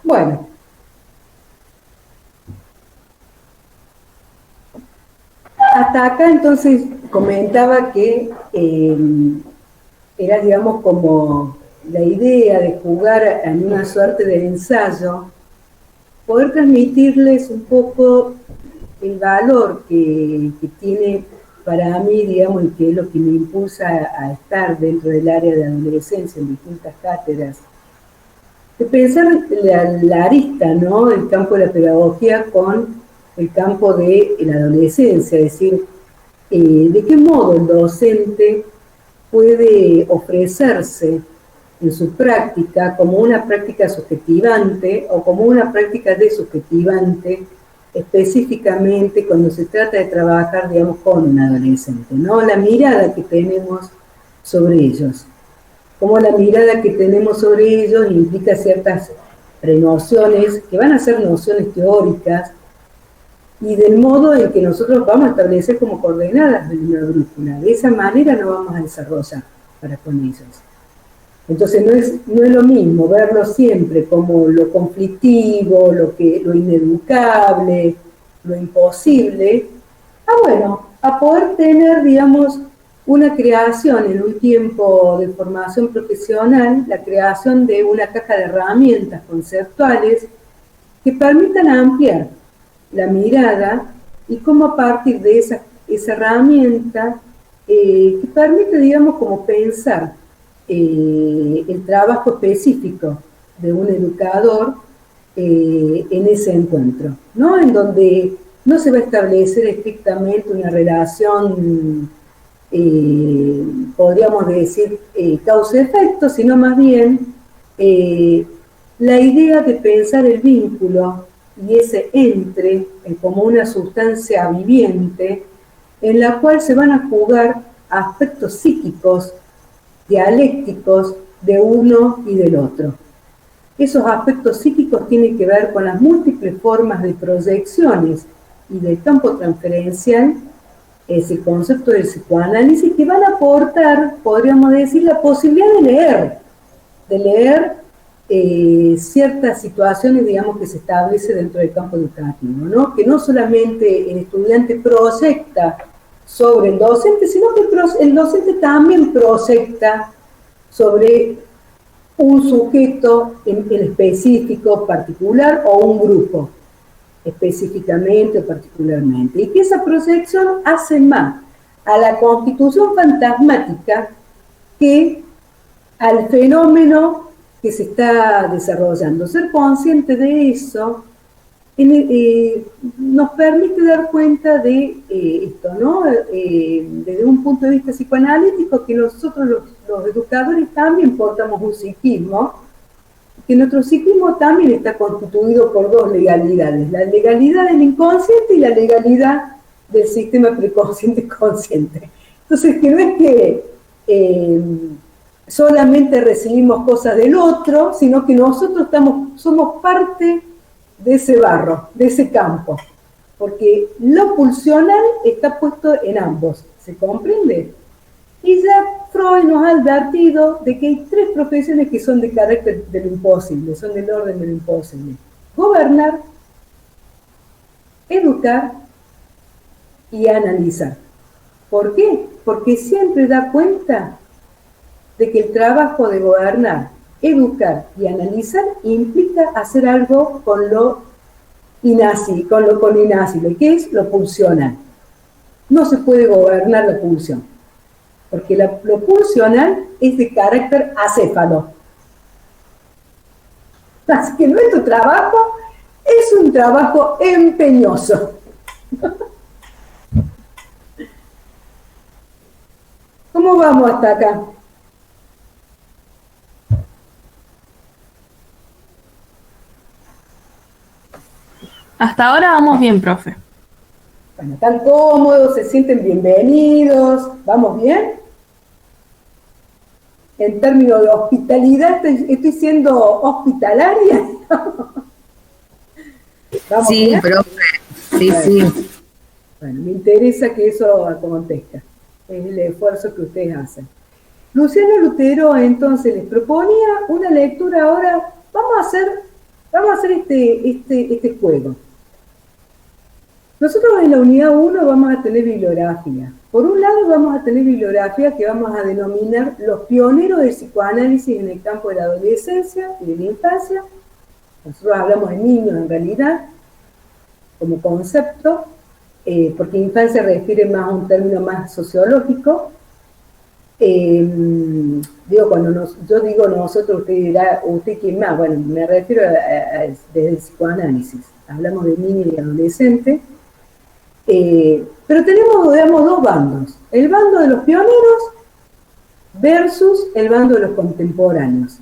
Bueno, hasta acá entonces comentaba que era, digamos, como la idea de jugar en una suerte de ensayo, poder transmitirles un poco el valor que tiene para mí, digamos, y que es lo que me impulsa a estar dentro del área de adolescencia en distintas cátedras, de pensar la arista, ¿no? El campo de la pedagogía con el campo de la adolescencia, es decir, de qué modo el docente puede ofrecerse en su práctica como una práctica subjetivante o como una práctica desubjetivante, específicamente cuando se trata de trabajar, digamos, con un adolescente, ¿no? La mirada que tenemos sobre ellos. Como la mirada que tenemos sobre ellos implica ciertas prenociones que van a ser nociones teóricas y del modo en que nosotros vamos a establecer como coordenadas de una brújula. De esa manera nos vamos a desarrollar para con ellos. Entonces no es lo mismo verlo siempre como lo conflictivo, lo ineducable, lo imposible, a poder tener, digamos, una creación en un tiempo de formación profesional, la creación de una caja de herramientas conceptuales que permitan ampliar la mirada y cómo a partir de esa herramienta que permite, digamos, como pensar el trabajo específico de un educador en ese encuentro, ¿no? En donde no se va a establecer estrictamente una relación, podríamos decir, causa-efecto, sino más bien la idea de pensar el vínculo y ese entre como una sustancia viviente en la cual se van a jugar aspectos psíquicos, dialécticos de uno y del otro. Esos aspectos psíquicos tienen que ver con las múltiples formas de proyecciones y del campo transferencial, ese concepto del psicoanálisis, que van a aportar, podríamos decir, la posibilidad de leer ciertas situaciones, digamos, que se establece dentro del campo educativo, ¿no? Que no solamente el estudiante proyecta sobre el docente, sino que el docente también proyecta sobre un sujeto en específico, particular, o un grupo específicamente o particularmente. Y que esa proyección hace más a la constitución fantasmática que al fenómeno que se está desarrollando. Ser consciente de eso nos permite dar cuenta de esto, ¿no? Desde un punto de vista psicoanalítico, que nosotros los educadores también portamos un psiquismo, que nuestro psiquismo también está constituido por dos legalidades, la legalidad del inconsciente y la legalidad del sistema preconsciente-consciente. Entonces, que no es que solamente recibimos cosas del otro, sino que nosotros somos parte de ese barro, de ese campo, porque lo pulsional está puesto en ambos, ¿se comprende? Y ya Freud nos ha advertido de que hay tres profesiones que son de carácter de lo imposible, son del orden de lo imposible: gobernar, educar y analizar. ¿Por qué? Porque siempre da cuenta de que el trabajo de gobernar, educar y analizar implica hacer algo con lo inacible, que es lo pulsional. No se puede gobernar la pulsión, porque lo pulsional es de carácter acéfalo. Así que nuestro trabajo es un trabajo empeñoso. ¿Cómo vamos hasta acá? Hasta ahora vamos bien, profe. Bueno, están cómodos, se sienten bienvenidos, ¿vamos bien? En términos de hospitalidad, estoy siendo hospitalaria. ¿Vamos Sí, bien? profe, sí, Bueno, sí. bueno, me interesa que eso acontezca. Es el esfuerzo que ustedes hacen. Luciano Lutero entonces les proponía una lectura ahora. vamos a hacer este juego. Nosotros en la unidad 1 vamos a tener bibliografía. Por un lado vamos a tener bibliografía que vamos a denominar los pioneros del psicoanálisis en el campo de la adolescencia y de la infancia. Nosotros hablamos de niños en realidad, como concepto, porque infancia refiere más a un término más sociológico. Cuando yo digo nosotros, usted dirá, ¿usted quién más? Bueno, me refiero desde el psicoanálisis. Hablamos de niños y adolescentes. Pero tenemos, digamos, dos bandos. El bando de los pioneros versus el bando de los contemporáneos.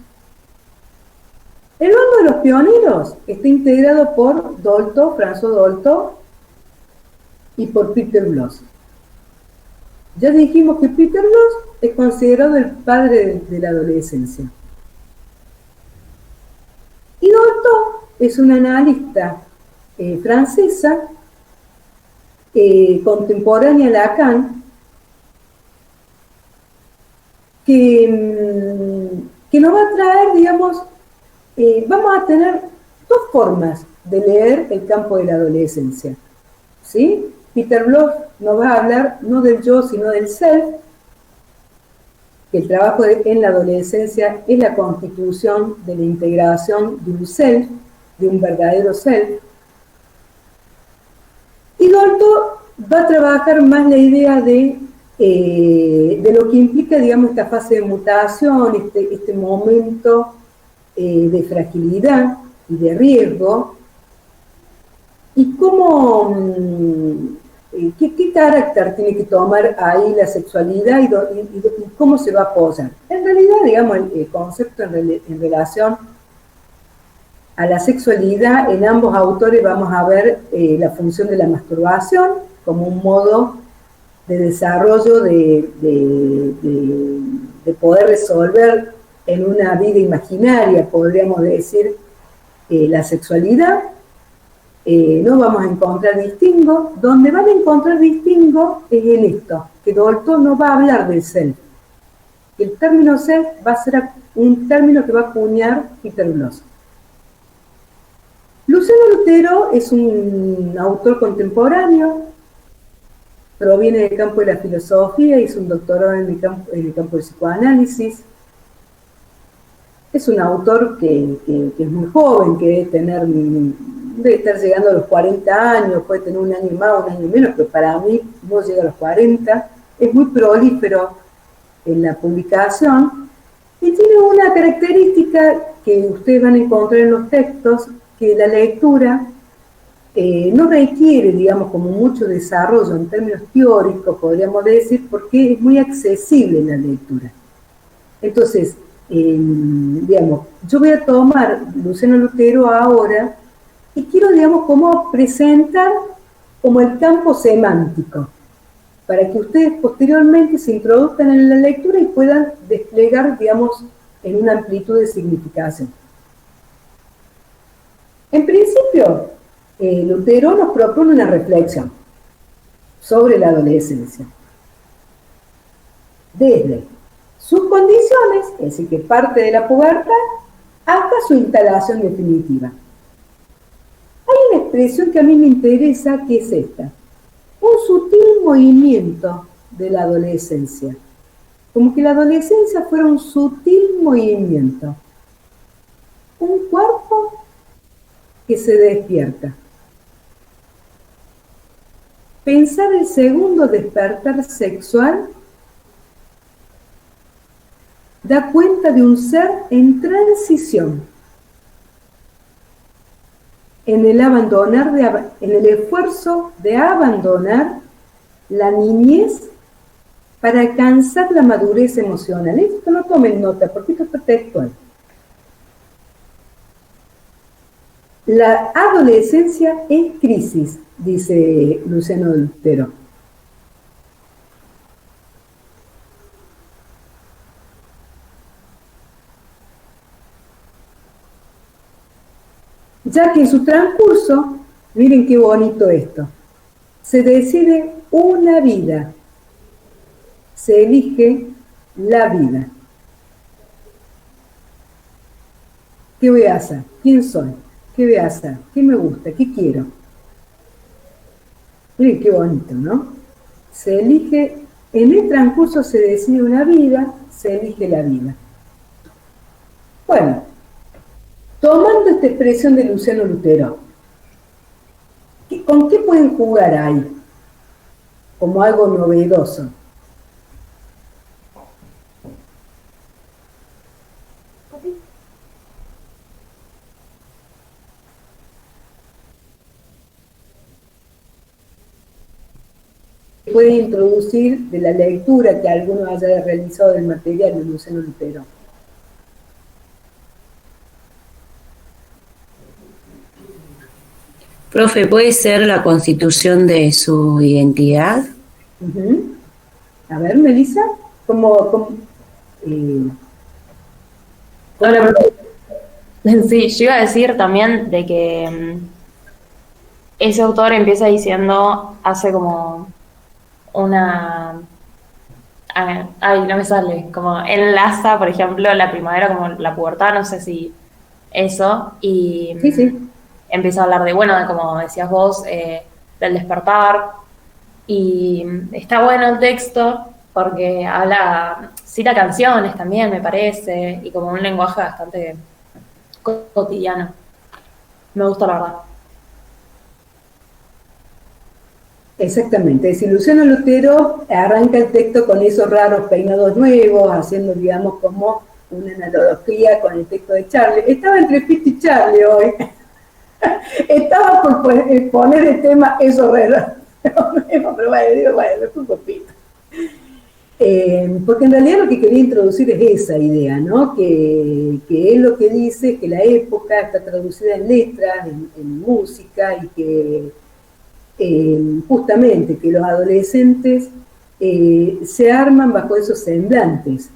El bando de los pioneros está integrado por Dolto, François Dolto, y por Peter Bloss. Ya dijimos que Peter Bloss es considerado el padre de la adolescencia. Y Dolto es una analista francesa contemporánea a Lacan, que nos va a traer, digamos, vamos a tener dos formas de leer el campo de la adolescencia, ¿sí? Peter Bloss nos va a hablar no del yo, sino del self, que el trabajo en la adolescencia es la constitución de la integración de un self, de un verdadero self. Y Dolto va a trabajar más la idea de lo que implica, digamos, esta fase de mutación, este momento de fragilidad y de riesgo, y cómo, qué carácter tiene que tomar ahí la sexualidad y cómo se va a apoyar. En realidad, digamos, el concepto en relación a la sexualidad, en ambos autores vamos a ver la función de la masturbación como un modo de desarrollo de poder resolver en una vida imaginaria, podríamos decir, la sexualidad. No vamos a encontrar distingo. Donde van a encontrar distingo es en esto, que Dolto no va a hablar del self. El término self va a ser un término que va a acuñar Peter Bloss. Luciano Lutero es un autor contemporáneo, proviene del campo de la filosofía, hizo un doctorado en el campo del psicoanálisis. Es un autor que es muy joven, que debe estar llegando a los 40 años, puede tener un año más, un año menos, pero para mí no llega a los 40. Es muy prolífero en la publicación y tiene una característica que ustedes van a encontrar en los textos, que la lectura no requiere, digamos, como mucho desarrollo en términos teóricos, podríamos decir, porque es muy accesible la lectura. Entonces, digamos, yo voy a tomar Luciano Lutero ahora y quiero, digamos, como presentar como el campo semántico, para que ustedes posteriormente se introduzcan en la lectura y puedan desplegar, digamos, en una amplitud de significación. En principio, Lutero nos propone una reflexión sobre la adolescencia. Desde sus condiciones, es decir, que parte de la pubertad, hasta su instalación definitiva. Hay una expresión que a mí me interesa, que es esta: un sutil movimiento de la adolescencia. Como que la adolescencia fuera un sutil movimiento. Un cuerpo que se despierta. Pensar el segundo despertar sexual da cuenta de un ser en transición, en el esfuerzo de abandonar la niñez para alcanzar la madurez emocional. Esto no tomen nota, porque esto es textual. La adolescencia es crisis, dice Luciano Lutero. Ya que en su transcurso, miren qué bonito esto, se decide una vida, se elige la vida. ¿Qué voy a hacer? ¿Quién soy? ¿Qué voy a hacer? ¿Qué me gusta? ¿Qué quiero? Miren qué bonito, ¿no? Se elige, en el transcurso se decide una vida, se elige la vida. Bueno, tomando esta expresión de Luciano Lutero, ¿con qué pueden jugar ahí? Como algo novedoso. Puede introducir de la lectura que alguno haya realizado del material de Luciano Lutero. Profe, ¿puede ser la constitución de su identidad? A ver, Melissa, ¿cómo Hola, profe. Sí, yo iba a decir también de que ese autor empieza diciendo, hace como una... Ay, no me sale, como enlaza, por ejemplo, la primavera como la pubertad, no sé si eso, y sí, sí, empieza a hablar de, bueno, de como decías vos, del despertar, y está bueno el texto porque habla, cita canciones también, me parece, y como un lenguaje bastante cotidiano. Me gusta la verdad. exactamente. Si Luciano Lutero arranca el texto con esos raros peinados nuevos, haciendo, digamos, como una analogía con el texto de Charlie. Estaba entre Pete y Charlie hoy. Estaba por poner el tema esos raros. Pero bueno, después por Pete. Porque en realidad lo que quería introducir es esa idea, ¿no? Que él lo que dice es que la época está traducida en letras, en música, y que justamente que los adolescentes se arman bajo esos semblantes,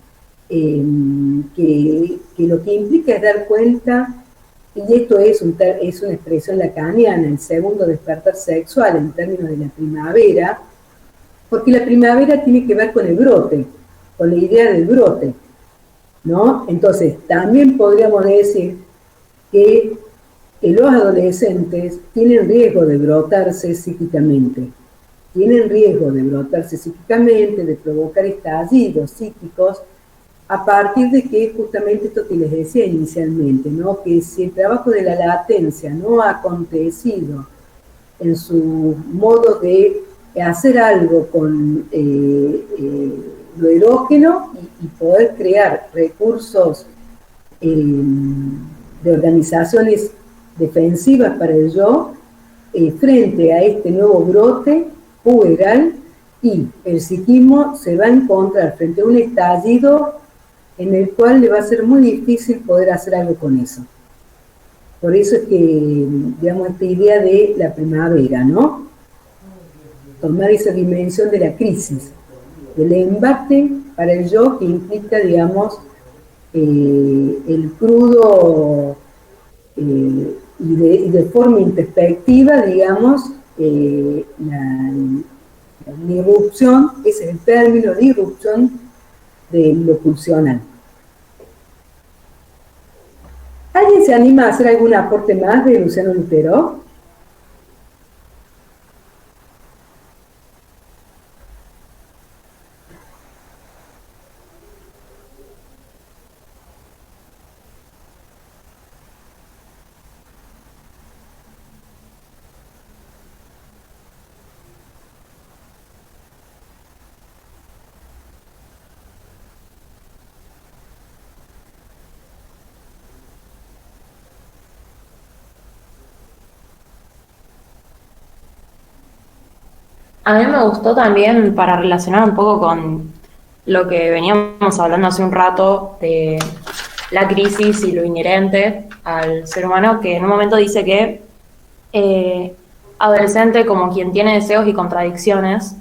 que lo que implica es dar cuenta, y esto es una expresión lacaniana, el segundo despertar sexual en términos de la primavera, porque la primavera tiene que ver con el brote, con la idea del brote, ¿no? Entonces, también podríamos decir que los adolescentes tienen riesgo de brotarse psíquicamente, de provocar estallidos psíquicos, a partir de que justamente esto que les decía inicialmente, ¿no? Que si el trabajo de la latencia no ha acontecido en su modo de hacer algo con lo erógeno y poder crear recursos de organizaciones defensivas para el yo, frente a este nuevo brote puberal, y el psiquismo se va a encontrar frente a un estallido en el cual le va a ser muy difícil poder hacer algo con eso. Por eso es que, digamos, esta idea de la primavera, ¿no? Tomar esa dimensión de la crisis, del embate para el yo, que implica, digamos, el crudo y de forma introspectiva, digamos, la irrupción, ese es el término, de irrupción de lo pulsional. ¿Alguien se anima a hacer algún aporte más de Luciano Lutero? A mí me gustó también para relacionar un poco con lo que veníamos hablando hace un rato de la crisis y lo inherente al ser humano, que en un momento dice que adolescente como quien tiene deseos y contradicciones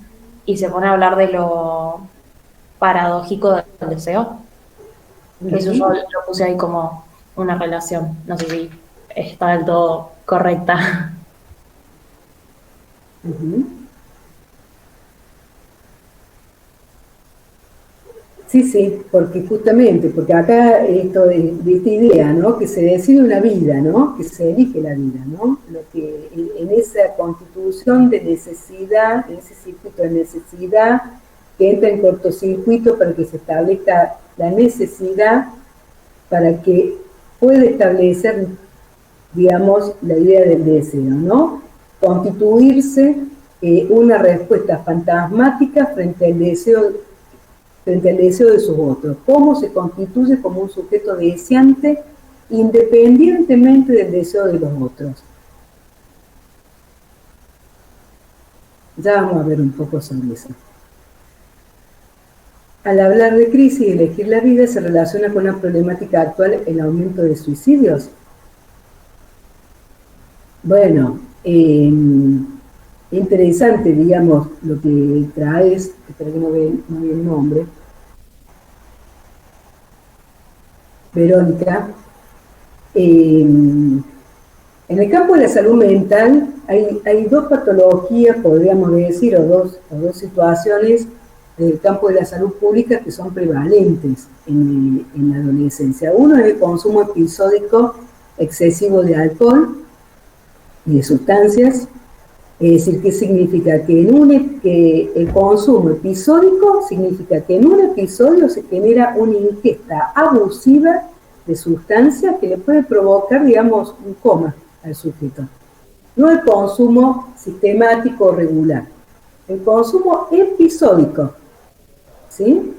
y se pone a hablar de lo paradójico del deseo. Eso yo lo puse ahí como una relación, no sé si está del todo correcta. Sí, sí, porque justamente, porque acá esto de esta idea, ¿no? Que se decide una vida, ¿no? Que se elige la vida, ¿no? Lo que en esa constitución de necesidad, en ese circuito de necesidad, que entra en cortocircuito para que se establezca la necesidad, para que pueda establecer, digamos, la idea del deseo, ¿no? Constituirse una respuesta fantasmática frente al deseo de sus otros. Cómo se constituye como un sujeto deseante independientemente del deseo de los otros. Ya vamos a ver un poco sobre eso. Al hablar de crisis y elegir la vida, se relaciona con la problemática actual, el aumento de suicidios. Bueno, interesante, digamos, lo que traes, espero que no vea el nombre, Verónica. En el campo de la salud mental hay dos patologías, podríamos decir, o dos situaciones del campo de la salud pública que son prevalentes en la adolescencia. Uno es el consumo episódico excesivo de alcohol y de sustancias. Es decir, ¿qué significa? Que el consumo episódico significa que en un episodio se genera una ingesta abusiva de sustancias que le puede provocar, digamos, un coma al sujeto. No el consumo sistemático o regular, el consumo episódico, ¿sí?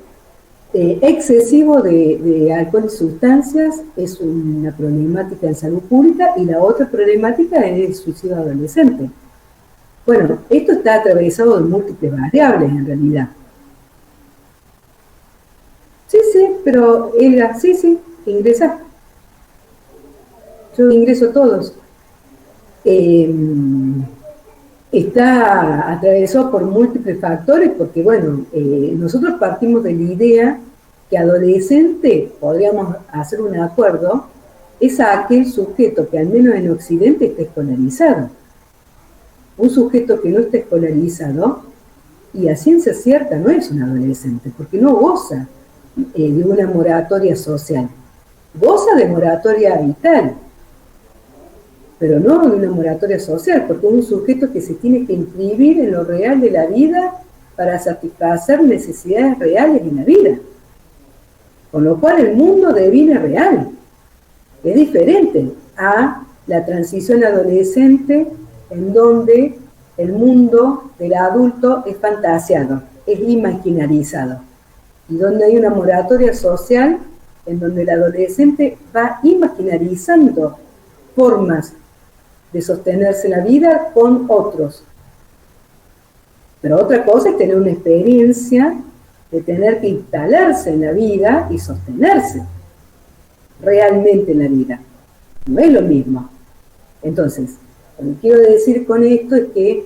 Excesivo de alcohol y sustancias es una problemática en salud pública, y la otra problemática es el suicidio adolescente. Bueno, esto está atravesado de múltiples variables en realidad. Sí, pero Elga, sí, ingresa. Yo ingreso todos. Está atravesado por múltiples factores porque, bueno, nosotros partimos de la idea que adolescente, podríamos hacer un acuerdo, es aquel sujeto que al menos en Occidente está escolarizado. Un sujeto que no está escolarizado, y a ciencia cierta no es un adolescente, porque no goza de una moratoria social. Goza de moratoria vital, pero no de una moratoria social, porque es un sujeto que se tiene que inscribir en lo real de la vida para satisfacer necesidades reales en la vida. Con lo cual el mundo deviene real. Es diferente a la transición adolescente, en donde el mundo del adulto es fantasiado, es imaginarizado, y donde hay una moratoria social en donde el adolescente va imaginarizando formas de sostenerse la vida con otros. Pero otra cosa es tener una experiencia de tener que instalarse en la vida y sostenerse realmente en la vida. No es lo mismo. Entonces, lo que quiero decir con esto es que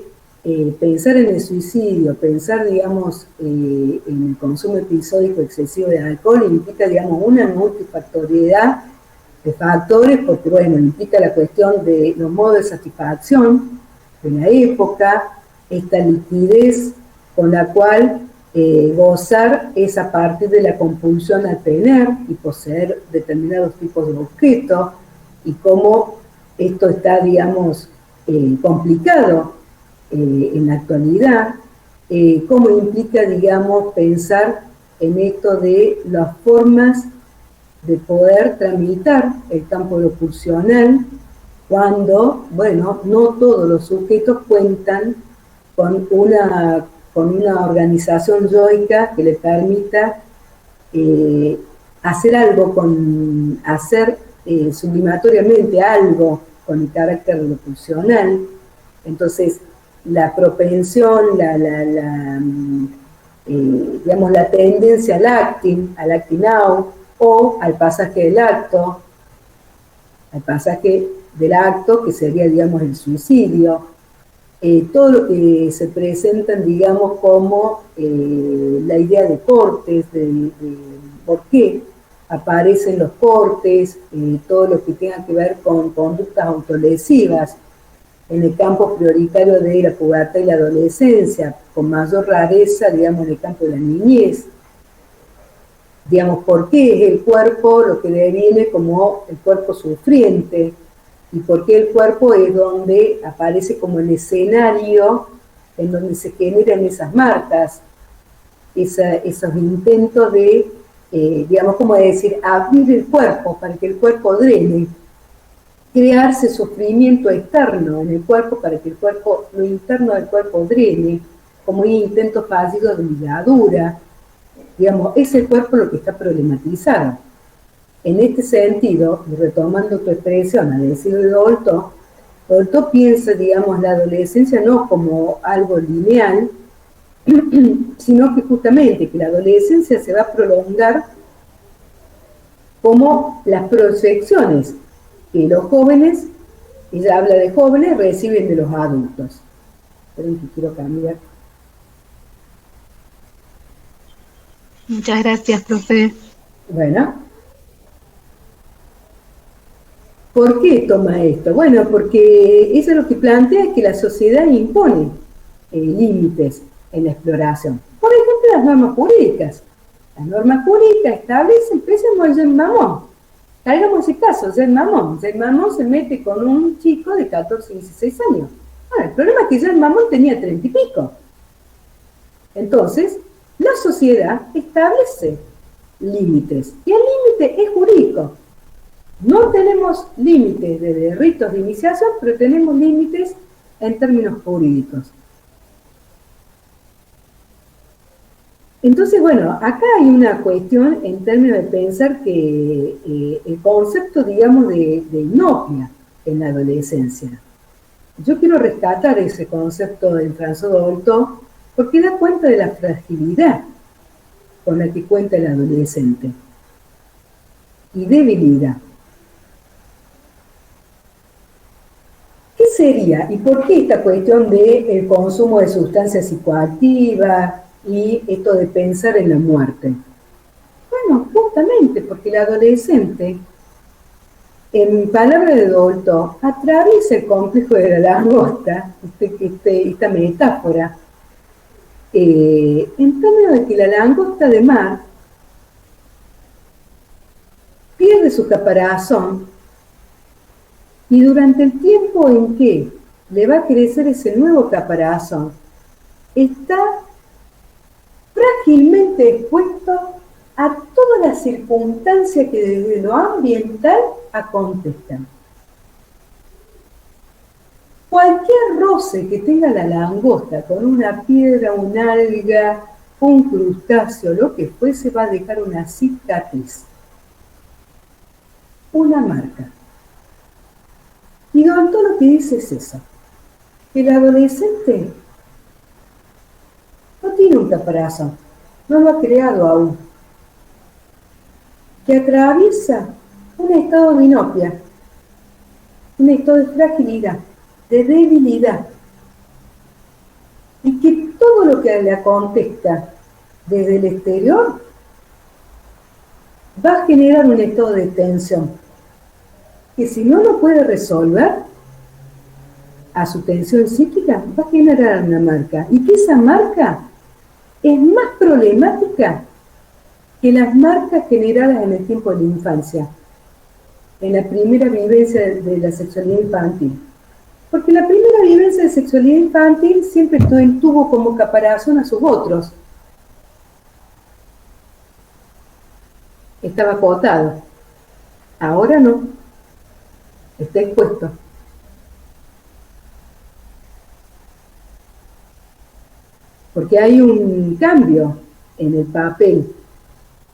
pensar en el suicidio, pensar, digamos, en el consumo episódico excesivo de alcohol implica, digamos, una multifactoriedad de factores, porque, bueno, implica la cuestión de los modos de satisfacción de la época, esta liquidez con la cual gozar es a partir de la compulsión al tener y poseer determinados tipos de objetos, y cómo esto está, digamos, complicado en la actualidad, cómo implica, digamos, pensar en esto de las formas de poder tramitar el campo de lo pulsional cuando, bueno, no todos los sujetos cuentan con una organización yoica que le permita hacer algo hacer sublimatoriamente algo con el carácter de lo pulsional. Entonces, la propensión, digamos, la tendencia al acting out, o al pasaje del acto, que sería, digamos, el suicidio. Todo lo que se presentan, digamos, como la idea de cortes, de por qué aparecen los cortes, todo lo que tenga que ver con conductas autolesivas en el campo prioritario de la pubertad y la adolescencia, con mayor rareza, digamos, en el campo de la niñez. digamos, por qué es el cuerpo lo que deviene como el cuerpo sufriente, y por qué el cuerpo es donde aparece como el escenario en donde se generan esas marcas, esos intentos de, digamos, como decir, abrir el cuerpo para que el cuerpo drene, crearse sufrimiento externo en el cuerpo para que el cuerpo, lo interno del cuerpo drene, como intentos fallidos de ligadura. Digamos, es el cuerpo lo que está problematizado. En este sentido, y retomando tu expresión al decir de Dolto piensa, digamos, la adolescencia no como algo lineal, sino que justamente que la adolescencia se va a prolongar como las proyecciones que los jóvenes, ella habla de jóvenes, reciben de los adultos. Esperen que quiero cambiar. Muchas gracias, profe. Bueno, ¿por qué toma esto? Bueno, porque eso es lo que plantea, es que la sociedad impone límites en la exploración. Por ejemplo, las normas jurídicas. Las normas jurídicas establecen, empecemos a Jean Mamón. Traigamos ese caso, Jean Mamón. Jean Mamón se mete con un chico de 14, 16 años. Bueno, el problema es que Jean Mamón tenía 30 y pico. Entonces, la sociedad establece límites. Y el límite es jurídico. No tenemos límites de ritos de iniciación, pero tenemos límites en términos jurídicos. Entonces, bueno, acá hay una cuestión en términos de pensar que el concepto, digamos, de inopia en la adolescencia. Yo quiero rescatar ese concepto del François Dolto porque da cuenta de la fragilidad con la que cuenta el adolescente y debilidad. ¿Qué sería y por qué esta cuestión del consumo de sustancias psicoactivas y esto de pensar en la muerte? Bueno, justamente porque el adolescente, en palabras de Dolto, atraviesa el complejo de la langosta, esta metáfora, en términos de que la langosta de mar pierde su caparazón y durante el tiempo en que le va a crecer ese nuevo caparazón, está frágilmente expuesto a todas las circunstancias que desde lo ambiental acontezcan. Cualquier roce que tenga la langosta con una piedra, un alga, un crustáceo, lo que fuese, va a dejar una cicatriz, una marca. Y Dolto lo que dice es eso, que el adolescente no tiene un caparazón, no lo ha creado aún, que atraviesa un estado de inopia, un estado de fragilidad, de debilidad, y que todo lo que le acontezca desde el exterior va a generar un estado de tensión, que si no lo puede resolver a su tensión psíquica, va a generar una marca, y que esa marca es más problemática que las marcas generadas en el tiempo de la infancia, en la primera vivencia de la sexualidad infantil. Porque la primera vivencia de sexualidad infantil siempre tuvo como caparazón a sus otros. Estaba acotado. Ahora no. Está expuesto. Porque hay un cambio en el papel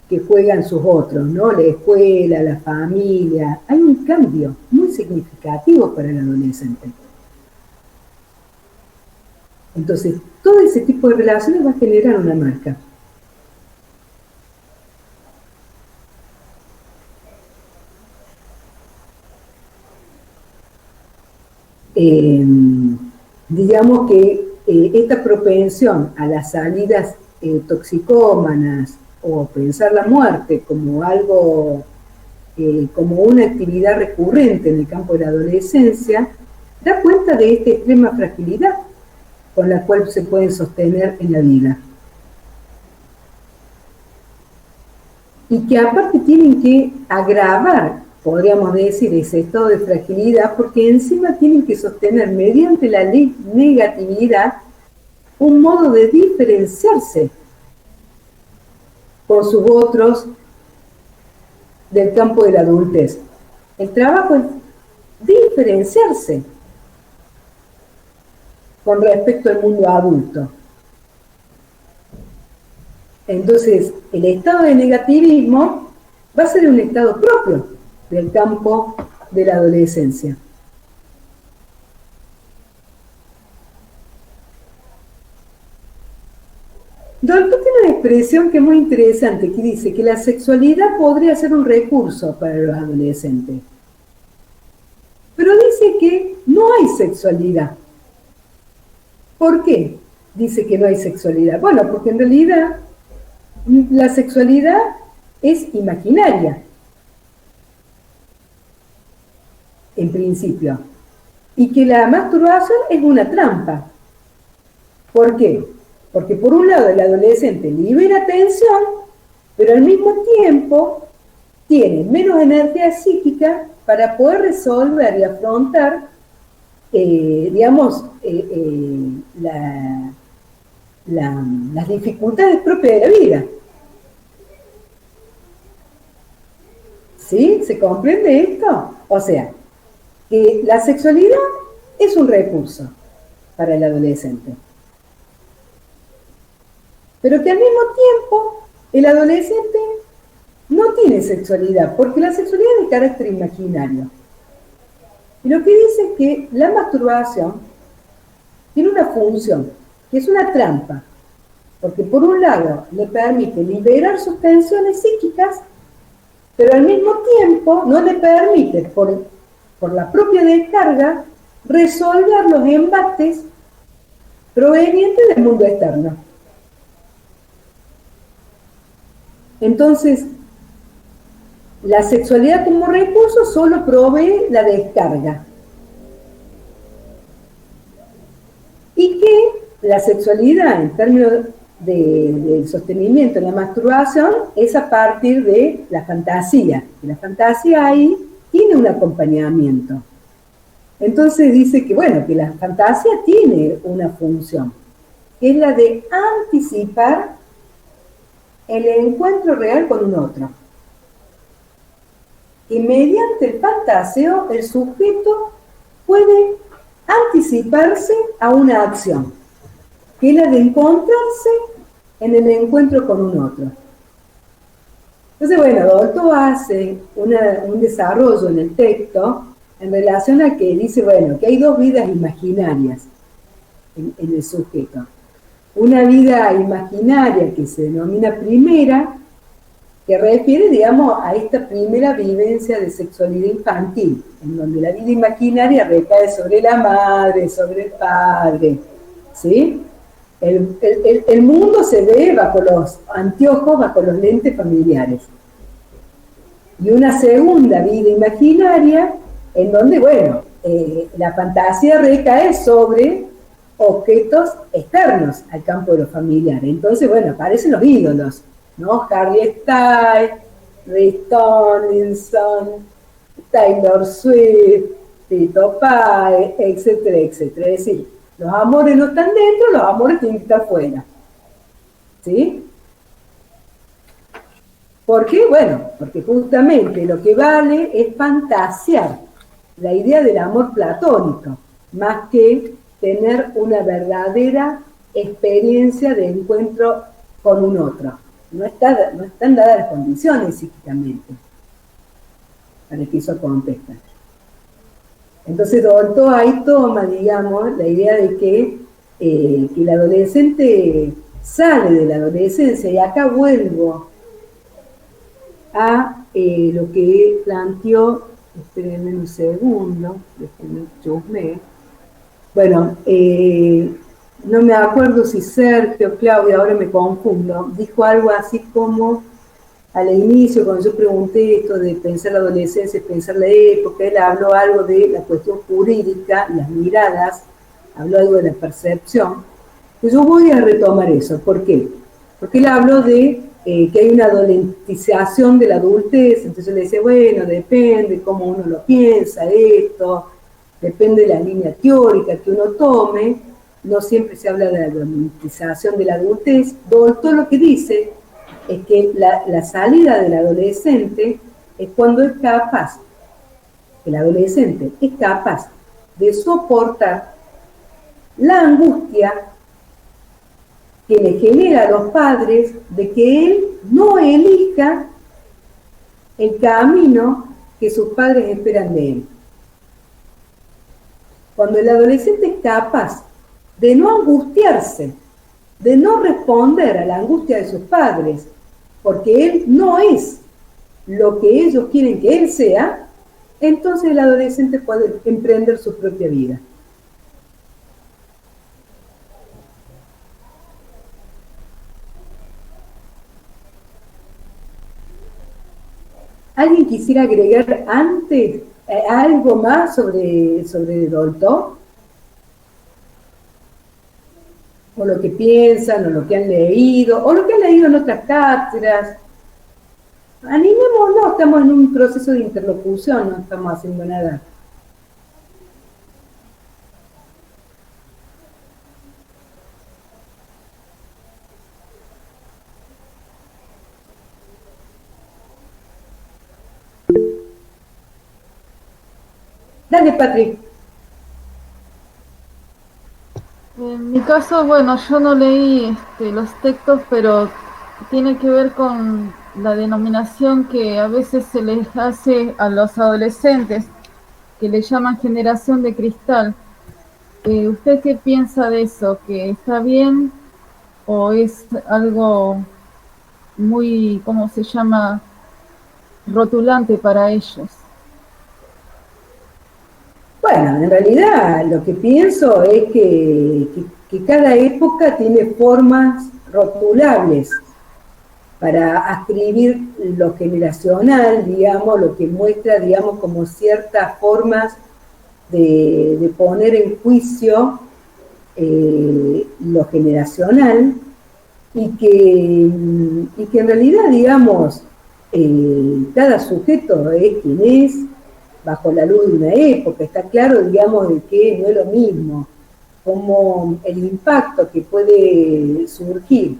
que juegan sus otros, ¿no? La escuela, la familia. Hay un cambio muy significativo para el adolescente. Entonces, todo ese tipo de relaciones va a generar una marca. Digamos que esta propensión a las salidas toxicómanas o pensar la muerte como algo, como una actividad recurrente en el campo de la adolescencia, da cuenta de esta extrema fragilidad con la cual se pueden sostener en la vida. y que aparte tienen que agravar, podríamos decir, ese estado de fragilidad, porque encima tienen que sostener mediante la negatividad un modo de diferenciarse con sus otros del campo de la adultez. El trabajo es diferenciarse con respecto al mundo adulto. Entonces, el estado de negativismo va a ser un estado propio del campo de la adolescencia. Dolto tiene una expresión que es muy interesante, que dice que la sexualidad podría ser un recurso para los adolescentes. Pero dice que no hay sexualidad. ¿Por qué dice que no hay sexualidad? Bueno, porque en realidad la sexualidad es imaginaria, en principio, y que la masturbación es una trampa. ¿Por qué? Porque por un lado el adolescente libera tensión, pero al mismo tiempo tiene menos energía psíquica para poder resolver y afrontar, las dificultades propias de la vida. ¿Sí? ¿Se comprende esto? O sea, que la sexualidad es un recurso para el adolescente. Pero que al mismo tiempo el adolescente no tiene sexualidad, porque la sexualidad es de carácter imaginario. Y lo que dice es que la masturbación tiene una función, que es una trampa, porque por un lado le permite liberar sus tensiones psíquicas, pero al mismo tiempo no le permite, por la propia descarga, resolver los embates provenientes del mundo externo. Entonces, la sexualidad como recurso solo provee la descarga. Y que la sexualidad, en términos del sostenimiento en la masturbación, es a partir de la fantasía. Y la fantasía ahí tiene un acompañamiento. Entonces dice que, bueno, que la fantasía tiene una función, que es la de anticipar el encuentro real con un otro. Y mediante el fantaseo, el sujeto puede anticiparse a una acción, que es la de encontrarse en el encuentro con un otro. Entonces, bueno, Dolto hace un desarrollo en el texto en relación a que dice, bueno, que hay dos vidas imaginarias en el sujeto. Una vida imaginaria que se denomina primera, que refiere, digamos, a esta primera vivencia de sexualidad infantil, en donde la vida imaginaria recae sobre la madre, sobre el padre, ¿sí? El mundo se ve bajo los anteojos, bajo los lentes familiares. Y una segunda vida imaginaria, en donde, bueno, la fantasía recae sobre objetos externos al campo de lo familiar. Entonces, bueno, aparecen los ídolos, ¿no? Harry Styles, Rick Tomlinson, Taylor Swift, Tito Páez, etcétera, etcétera. Es decir, los amores no están dentro, los amores tienen que estar fuera. ¿Sí? ¿Por qué? Bueno, porque justamente lo que vale es fantasear la idea del amor platónico, más que tener una verdadera experiencia de encuentro con un otro. No están dadas las condiciones psíquicamente para que eso acontezca. Entonces Dolto ahí toma, digamos, la idea de que el adolescente sale de la adolescencia, y acá vuelvo a lo que planteó, espérenme un segundo, déjenme chusmear. Bueno, no me acuerdo si Sergio o Claudia, ahora me confundo, dijo algo así como al inicio, cuando yo pregunté esto de pensar la adolescencia, pensar la época, él habló algo de la cuestión jurídica, las miradas, habló algo de la percepción. Pues yo voy a retomar eso. ¿Por qué? Porque él habló de que hay una adolescentización de la adultez. Entonces yo le decía, bueno, depende cómo uno lo piensa, esto, depende de la línea teórica que uno tome, no siempre se habla de la adolescentización de la adultez. Todo lo que dice es que la salida del adolescente es cuando es capaz, el adolescente es capaz de soportar la angustia que le genera a los padres de que él no elija el camino que sus padres esperan de él. Cuando el adolescente es capaz de no angustiarse, de no responder a la angustia de sus padres, porque él no es lo que ellos quieren que él sea, entonces el adolescente puede emprender su propia vida. ¿Alguien quisiera agregar antes algo más sobre Dolto? O lo que piensan, o lo que han leído, o lo que han leído en otras cátedras. Animémonos, estamos en un proceso de interlocución, no estamos haciendo nada. Dale, Patrick. En mi caso, bueno, yo no leí los textos, pero tiene que ver con la denominación que a veces se les hace a los adolescentes, que le llaman generación de cristal. ¿Usted qué piensa de eso? ¿Que está bien o es algo muy, ¿cómo se llama?, rotulante para ellos? Bueno, en realidad lo que pienso es que cada época tiene formas rotulables para ascribir lo generacional, digamos, lo que muestra, digamos, como ciertas formas de poner en juicio lo generacional, y que en realidad, digamos, cada sujeto es quien es, bajo la luz de una época. Está claro, digamos, de que no es lo mismo, como el impacto que puede surgir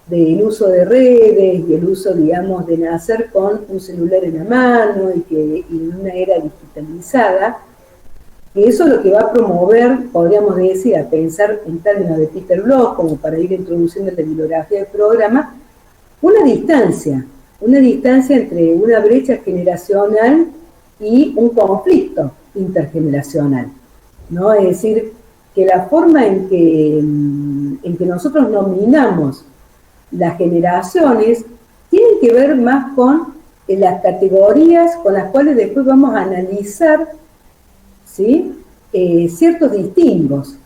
del uso de redes y el uso, digamos, de nacer con un celular en la mano y en una era digitalizada, que eso es lo que va a promover, podríamos decir, a pensar en términos de Peter Bloch, como para ir introduciendo la bibliografía del programa, una distancia entre una brecha generacional y un conflicto intergeneracional, ¿no? Es decir, que la forma en que nosotros nominamos las generaciones tienen que ver más con las categorías con las cuales después vamos a analizar, ¿sí?, ciertos distingos.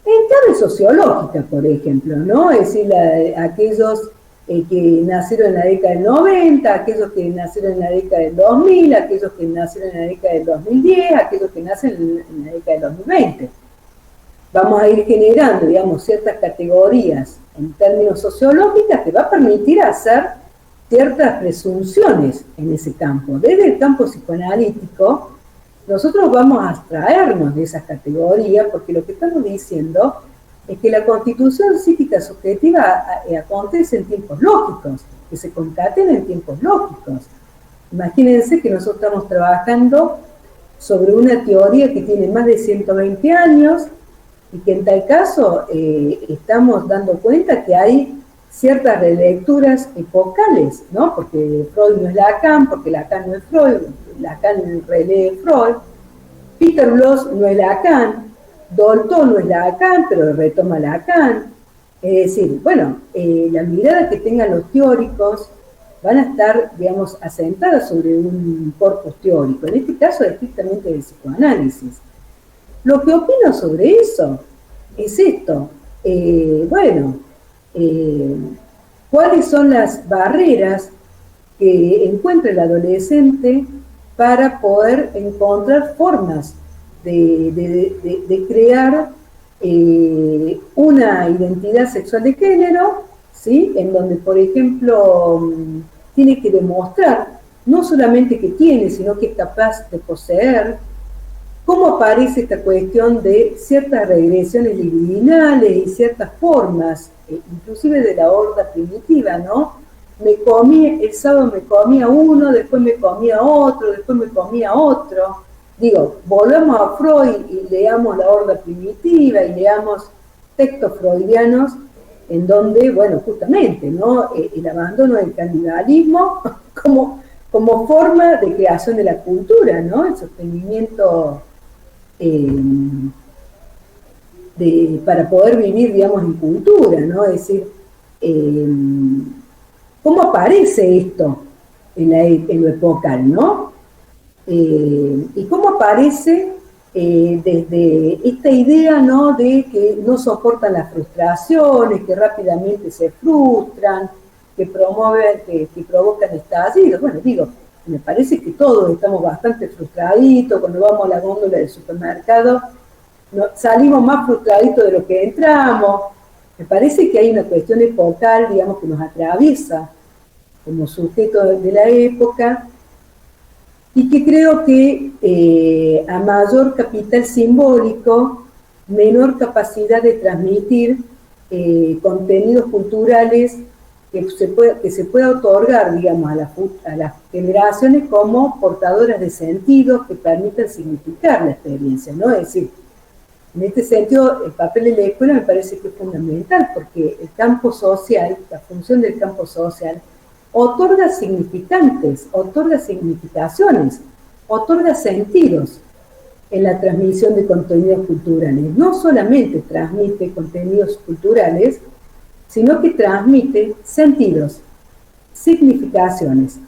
En clave sociológica, por ejemplo, ¿no? Es decir, aquellos que nacieron en la década del 90, aquellos que nacieron en la década del 2000, aquellos que nacieron en la década del 2010, aquellos que nacen en la década del 2020. Vamos a ir generando, digamos, ciertas categorías en términos sociológicos que va a permitir hacer ciertas presunciones en ese campo. Desde el campo psicoanalítico, nosotros vamos a abstraernos de esas categorías, porque lo que estamos diciendo es que la constitución psíquica subjetiva acontece en tiempos lógicos, que se concatena en tiempos lógicos. Imagínense que nosotros estamos trabajando sobre una teoría que tiene más de 120 años y que en tal caso estamos dando cuenta que hay ciertas relecturas epocales, ¿no? Porque Freud no es Lacan, porque Lacan no es Freud, Lacan relee Freud, Peter Bloch no es Lacan, Dolto no es Lacan, pero retoma Lacan. Es decir, bueno, la mirada que tengan los teóricos van a estar, digamos, asentadas sobre un corpus teórico, en este caso estrictamente del psicoanálisis. Lo que opino sobre eso es esto, ¿cuáles son las barreras que encuentra el adolescente para poder encontrar formas de crear una identidad sexual de género ¿sí? En donde, por ejemplo, tiene que demostrar no solamente que tiene, sino que es capaz de poseer. ¿Cómo aparece esta cuestión de ciertas regresiones libidinales y ciertas formas, inclusive de la horda primitiva, ¿no? El sábado me comía uno, después me comía otro, después me comía otro. Digo, volvamos a Freud y leamos la horda primitiva y leamos textos freudianos en donde, bueno, justamente, ¿no? El abandono del canibalismo como forma de creación de la cultura, ¿no? El sostenimiento para poder vivir, digamos, en cultura, ¿no? Es decir, ¿cómo aparece esto en lo epocal, ¿no? Y cómo aparece desde esta idea, ¿no?, de que no soportan las frustraciones, que rápidamente se frustran, que provocan estallidos. Bueno, digo, me parece que todos estamos bastante frustraditos cuando vamos a la góndola del supermercado, salimos más frustraditos de lo que entramos. Me parece que hay una cuestión epocal, digamos, que nos atraviesa como sujeto de la época, y que creo que a mayor capital simbólico, menor capacidad de transmitir contenidos culturales que se pueda otorgar, digamos, a las generaciones como portadoras de sentidos que permitan significar la experiencia, ¿no? Es decir, en este sentido, el papel de la escuela me parece que es fundamental, porque el campo social, la función del campo social, otorga significantes, otorga significaciones, otorga sentidos en la transmisión de contenidos culturales. No solamente transmite contenidos culturales, sino que transmite sentidos, significaciones.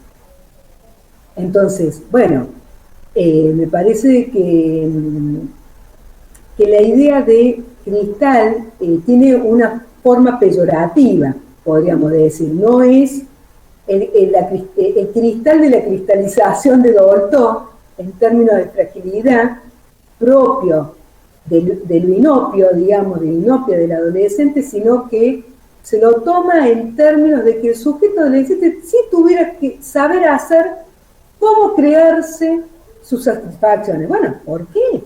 Entonces, bueno, me parece que la idea de cristal tiene una forma peyorativa, podríamos decir. No es el cristal de la cristalización de Dolto, en términos de fragilidad, propio de lo inopio, digamos, de la inopia del adolescente, sino que se lo toma en términos de que el sujeto adolescente sí tuviera que saber hacer cómo crearse sus satisfacciones. Bueno, ¿por qué?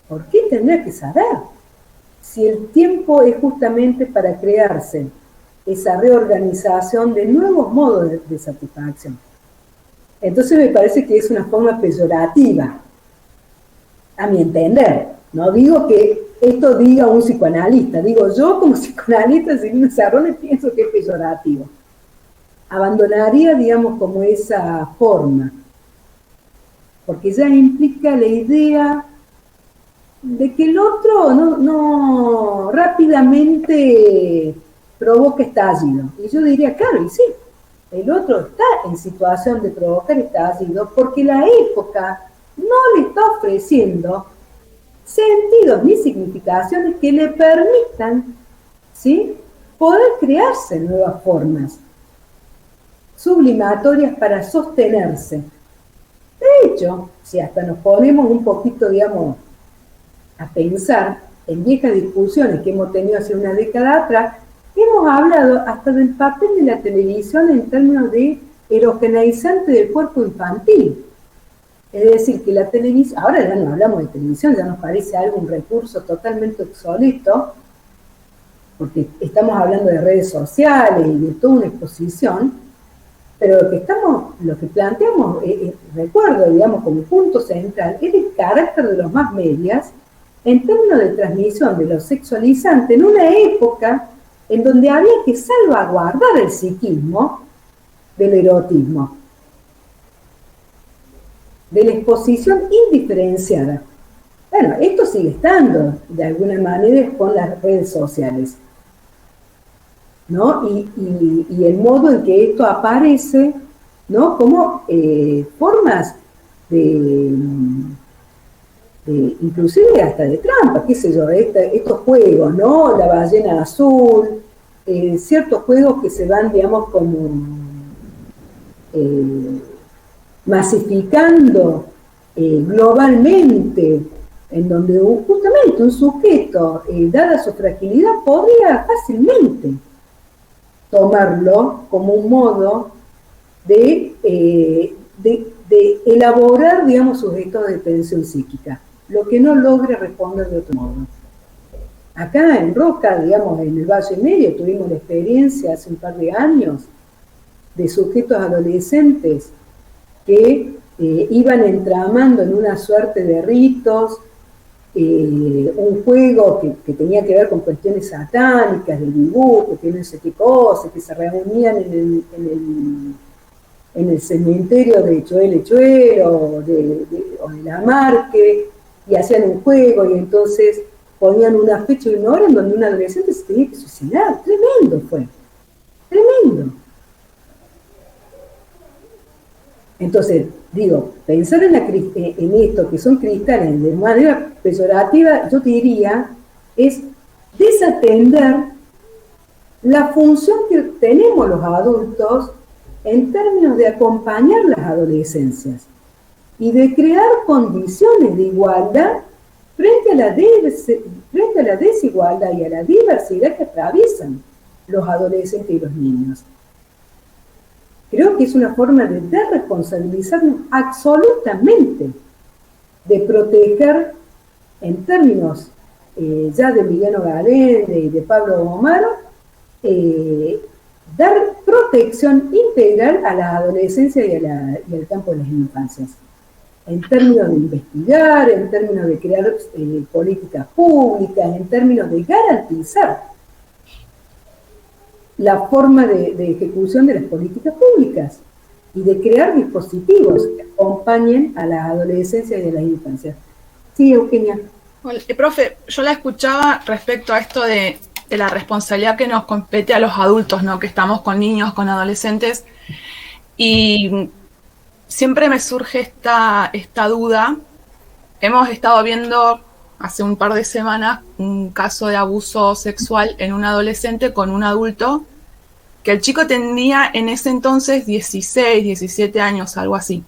¿Por qué tendría que saber? Si el tiempo es justamente para crearse esa reorganización de nuevos modos de satisfacción. Entonces me parece que es una forma peyorativa, a mi entender. No digo que esto diga un psicoanalista, digo yo como psicoanalista, Silvina Cerrone, pienso que es peyorativo. Abandonaría, digamos, como esa forma, porque ya implica la idea de que el otro no rápidamente provoca estallido. Y yo diría, claro, y sí, el otro está en situación de provocar estallido porque la época no le está ofreciendo sentidos ni significaciones que le permitan, ¿sí?, poder crearse nuevas formas sublimatorias para sostenerse. De hecho, si hasta nos ponemos un poquito, digamos, a pensar en viejas discusiones que hemos tenido hace una década atrás, hemos hablado hasta del papel de la televisión en términos de erogenizante del cuerpo infantil. Es decir, que la televisión, ahora ya no hablamos de televisión, ya nos parece algo, un recurso totalmente obsoleto, porque estamos hablando de redes sociales y de toda una exposición, pero lo que planteamos, recuerdo, digamos, como punto central, es el carácter de los más medias en términos de transmisión de lo sexualizante en una época en donde había que salvaguardar el psiquismo del erotismo, de la exposición indiferenciada. Bueno, esto sigue estando, de alguna manera, con las redes sociales, ¿no? Y el modo en que esto aparece, ¿no?, como formas inclusive hasta de trampa, qué sé yo, estos juegos, ¿no? La ballena azul, ciertos juegos que se van, digamos, como masificando globalmente, en donde justamente un sujeto, dada su fragilidad, podría fácilmente tomarlo como un modo de elaborar, digamos, sujetos de tensión psíquica, lo que no logra responder de otro modo. Acá en Roca, digamos, en el Valle Medio, tuvimos la experiencia hace un par de años de sujetos adolescentes que iban entramando en una suerte de ritos, un juego que tenía que ver con cuestiones satánicas, del dibujo, que no sé qué cosas, que se reunían en el cementerio de Choel o de Lamarque, y hacían un juego, y entonces ponían una fecha y una hora en donde un adolescente se tenía que suicidar. Tremendo fue, tremendo. Entonces, digo, pensar en esto, que son cristales, de manera peyorativa, yo te diría, es desatender la función que tenemos los adultos en términos de acompañar las adolescencias y de crear condiciones de igualdad frente a la desigualdad y a la diversidad que atraviesan los adolescentes y los niños. Creo que es una forma de desresponsabilizarnos absolutamente, de proteger en términos ya de Emiliano Galende y de Pablo Gomaro, dar protección integral a la adolescencia y al campo de las infancias, en términos de investigar, en términos de crear políticas públicas, en términos de garantizar la forma de ejecución de las políticas públicas y de crear dispositivos que acompañen a las adolescencias y a las infancias. Sí, Eugenia. Bueno, profe, yo la escuchaba respecto a esto de la responsabilidad que nos compete a los adultos, ¿no? Que estamos con niños, con adolescentes, y siempre me surge esta duda. Hemos estado viendo hace un par de semanas un caso de abuso sexual en un adolescente con un adulto, que el chico tenía en ese entonces 16, 17 años, algo así.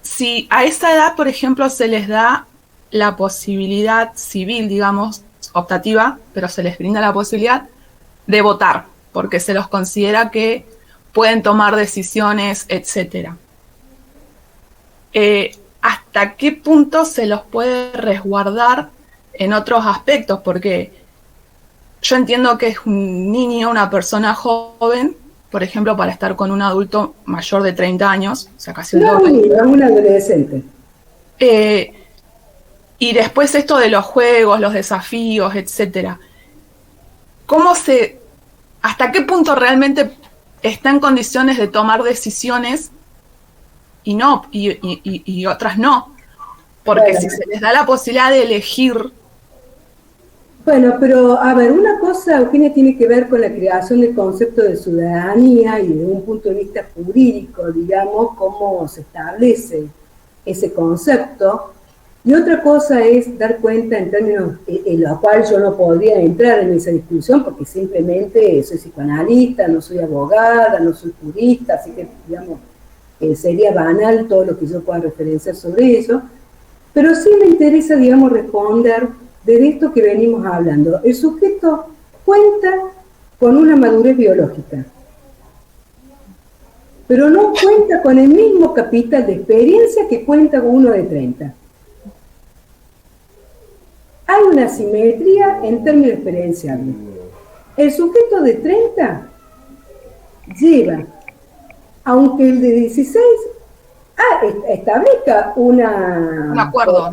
Si a esa edad, por ejemplo, se les da la posibilidad civil, digamos, optativa, pero se les brinda la posibilidad de votar, porque se los considera que pueden tomar decisiones, etcétera. ¿Hasta qué punto se los puede resguardar en otros aspectos? Porque yo entiendo que es un niño, una persona joven, por ejemplo, para estar con un adulto mayor de 30 años, o sea, casi un doble. No, un adolescente. Y después esto de los juegos, los desafíos, etcétera. ¿Hasta qué punto realmente está en condiciones de tomar decisiones y otras no? Porque bueno, si se les da la posibilidad de elegir. Bueno, pero a ver, una cosa, Eugenia, tiene que ver con la creación del concepto de ciudadanía y desde un punto de vista jurídico, digamos, cómo se establece ese concepto. Y otra cosa es dar cuenta en términos en los cuales yo no podría entrar en esa discusión porque simplemente soy psicoanalista, no soy abogada, no soy jurista, así que, digamos, sería banal todo lo que yo pueda referenciar sobre eso. Pero sí me interesa, digamos, responder de esto que venimos hablando. El sujeto cuenta con una madurez biológica, pero no cuenta con el mismo capital de experiencia que cuenta con uno de 30. Hay una asimetría en términos experienciales. El sujeto de 30 lleva, aunque el de 16 establezca un acuerdo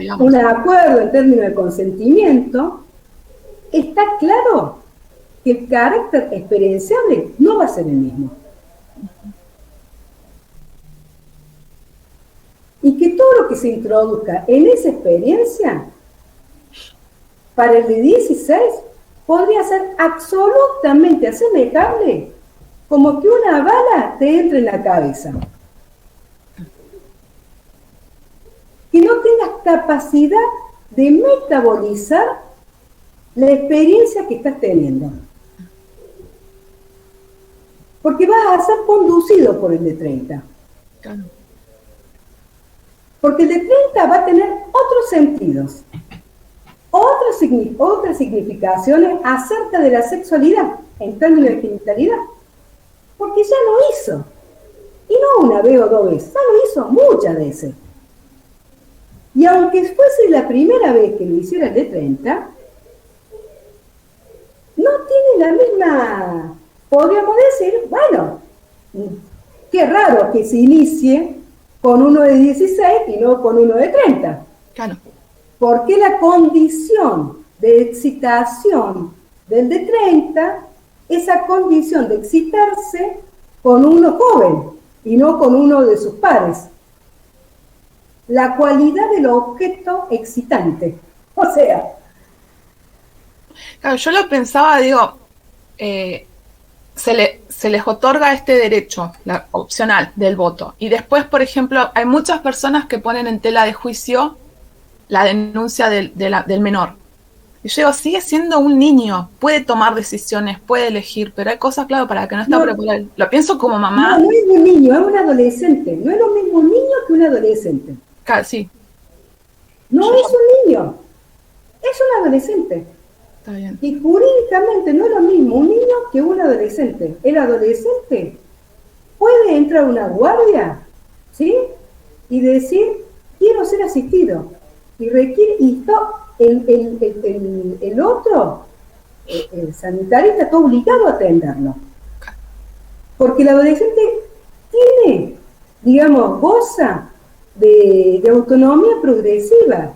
en términos de consentimiento, está claro que el carácter experienciable no va a ser el mismo. Y que todo lo que se introduzca en esa experiencia, para el de 16, podría ser absolutamente asemejable como que una bala te entre en la cabeza. Que no tengas capacidad de metabolizar la experiencia que estás teniendo. Porque vas a ser conducido por el de 30. Claro. Porque el de 30 va a tener otros sentidos. otras significaciones acerca de la sexualidad en términos de genitalidad, porque ya lo hizo, y no una vez o dos veces, ya lo hizo muchas veces. Y aunque fuese la primera vez que lo hiciera el de 30, no tiene la misma, podríamos decir, bueno, qué raro que se inicie con uno de 16 y no con uno de 30. Claro. Porque la condición de excitación del de 30, esa condición de excitarse con uno joven y no con uno de sus pares. La cualidad del objeto excitante. O sea... Claro, yo lo pensaba, digo, se les otorga este derecho opcional del voto. Y después, por ejemplo, hay muchas personas que ponen en tela de juicio la denuncia del menor. Y yo digo, sigue siendo un niño, puede tomar decisiones, puede elegir, pero hay cosas, claro, para que no está preparado. Lo pienso como mamá. No es un niño, es un adolescente. No es lo mismo un niño que un adolescente. Claro, sí. No es un niño, es un adolescente. Está bien. Y jurídicamente no es lo mismo un niño que un adolescente. El adolescente puede entrar a una guardia, ¿sí? Y decir, quiero ser asistido. Y requiere, el otro, el sanitario, está todo obligado a atenderlo. Porque el adolescente tiene, digamos, goza de autonomía progresiva.